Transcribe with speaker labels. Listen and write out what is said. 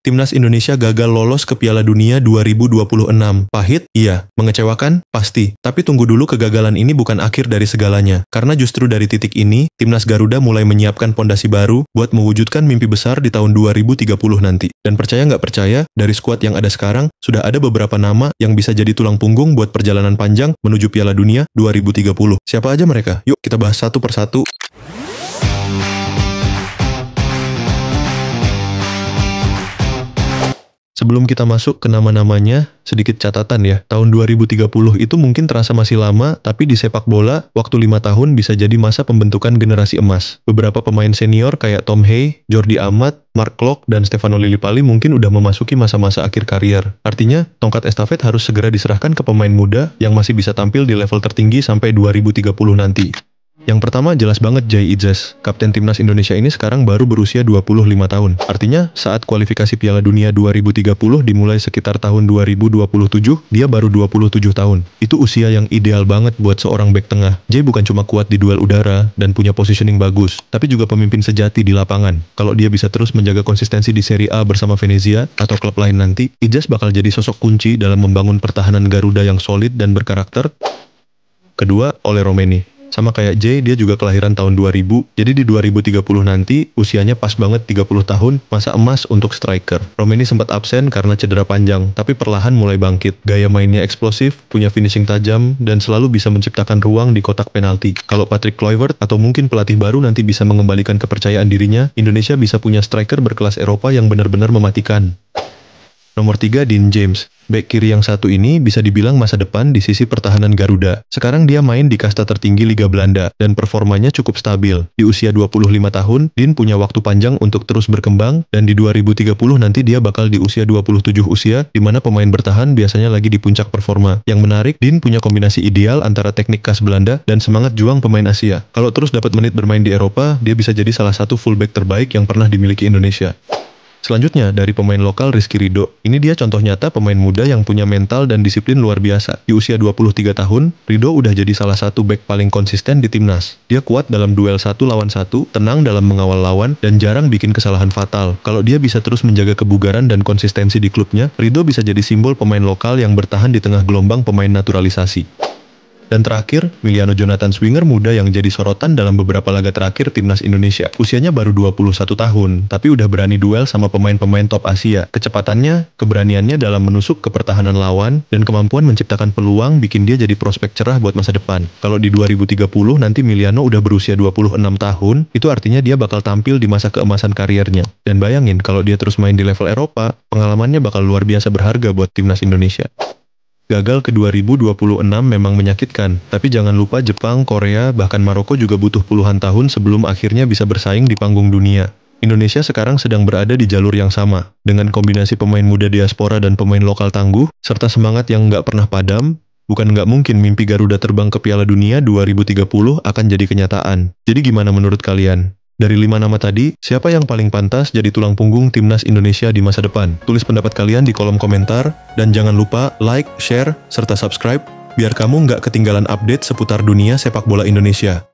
Speaker 1: Timnas Indonesia gagal lolos ke Piala Dunia 2026. Pahit? Iya. Mengecewakan? Pasti. Tapi tunggu dulu, kegagalan ini bukan akhir dari segalanya. Karena justru dari titik ini, Timnas Garuda mulai menyiapkan pondasi baru buat mewujudkan mimpi besar di tahun 2030 nanti. Dan percaya nggak percaya, dari skuad yang ada sekarang, sudah ada beberapa nama yang bisa jadi tulang punggung buat perjalanan panjang menuju Piala Dunia 2030. Siapa aja mereka? Yuk kita bahas satu persatu. Sebelum kita masuk ke nama-namanya, sedikit catatan ya. Tahun 2030 itu mungkin terasa masih lama, tapi di sepak bola, waktu 5 tahun bisa jadi masa pembentukan generasi emas. Beberapa pemain senior kayak Tom Hay, Jordi Amat, Mark Klok, dan Stefano Lillipali mungkin udah memasuki masa-masa akhir karier. Artinya, tongkat estafet harus segera diserahkan ke pemain muda yang masih bisa tampil di level tertinggi sampai 2030 nanti. Yang pertama jelas banget Jay Idzes. Kapten Timnas Indonesia ini sekarang baru berusia 25 tahun. Artinya saat kualifikasi Piala Dunia 2030 dimulai sekitar tahun 2027, dia baru 27 tahun. Itu usia yang ideal banget buat seorang bek tengah. Jay bukan cuma kuat di duel udara dan punya positioning bagus, tapi juga pemimpin sejati di lapangan. Kalau dia bisa terus menjaga konsistensi di Serie A bersama Venezia atau klub lain nanti, Idzes bakal jadi sosok kunci dalam membangun pertahanan Garuda yang solid dan berkarakter. Kedua, Ole Romeni. Sama kayak Jay, dia juga kelahiran tahun 2000, jadi di 2030 nanti, usianya pas banget 30 tahun, masa emas untuk striker. Romeni sempat absen karena cedera panjang, tapi perlahan mulai bangkit. Gaya mainnya eksplosif, punya finishing tajam, dan selalu bisa menciptakan ruang di kotak penalti. Kalau Patrick Kluivert atau mungkin pelatih baru nanti bisa mengembalikan kepercayaan dirinya, Indonesia bisa punya striker berkelas Eropa yang benar-benar mematikan. Nomor 3, Dean James. Bek kiri yang satu ini bisa dibilang masa depan di sisi pertahanan Garuda. Sekarang dia main di kasta tertinggi Liga Belanda, dan performanya cukup stabil. Di usia 25 tahun, Dean punya waktu panjang untuk terus berkembang, dan di 2030 nanti dia bakal di usia 27 usia, di mana pemain bertahan biasanya lagi di puncak performa. Yang menarik, Dean punya kombinasi ideal antara teknik khas Belanda dan semangat juang pemain Asia. Kalau terus dapat menit bermain di Eropa, dia bisa jadi salah satu fullback terbaik yang pernah dimiliki Indonesia. Selanjutnya, dari pemain lokal Rizky Ridho. Ini dia contoh nyata pemain muda yang punya mental dan disiplin luar biasa. Di usia 23 tahun, Ridho udah jadi salah satu bek paling konsisten di timnas. Dia kuat dalam duel 1 lawan 1, tenang dalam mengawal lawan, dan jarang bikin kesalahan fatal. Kalau dia bisa terus menjaga kebugaran dan konsistensi di klubnya, Ridho bisa jadi simbol pemain lokal yang bertahan di tengah gelombang pemain naturalisasi. Dan terakhir, Miliano Jonathan Swinger muda yang jadi sorotan dalam beberapa laga terakhir Timnas Indonesia. Usianya baru 21 tahun, tapi udah berani duel sama pemain-pemain top Asia. Kecepatannya, keberaniannya dalam menusuk ke pertahanan lawan, dan kemampuan menciptakan peluang bikin dia jadi prospek cerah buat masa depan. Kalau di 2030 nanti Miliano udah berusia 26 tahun, itu artinya dia bakal tampil di masa keemasan kariernya. Dan bayangin, kalau dia terus main di level Eropa, pengalamannya bakal luar biasa berharga buat Timnas Indonesia. Gagal ke 2026 memang menyakitkan, tapi jangan lupa Jepang, Korea, bahkan Maroko juga butuh puluhan tahun sebelum akhirnya bisa bersaing di panggung dunia. Indonesia sekarang sedang berada di jalur yang sama, dengan kombinasi pemain muda diaspora dan pemain lokal tangguh, serta semangat yang nggak pernah padam. Bukan nggak mungkin mimpi Garuda terbang ke Piala Dunia 2030 akan jadi kenyataan. Jadi gimana menurut kalian? Dari 5 nama tadi, siapa yang paling pantas jadi tulang punggung Timnas Indonesia di masa depan? Tulis pendapat kalian di kolom komentar, dan jangan lupa like, share, serta subscribe, biar kamu nggak ketinggalan update seputar dunia sepak bola Indonesia.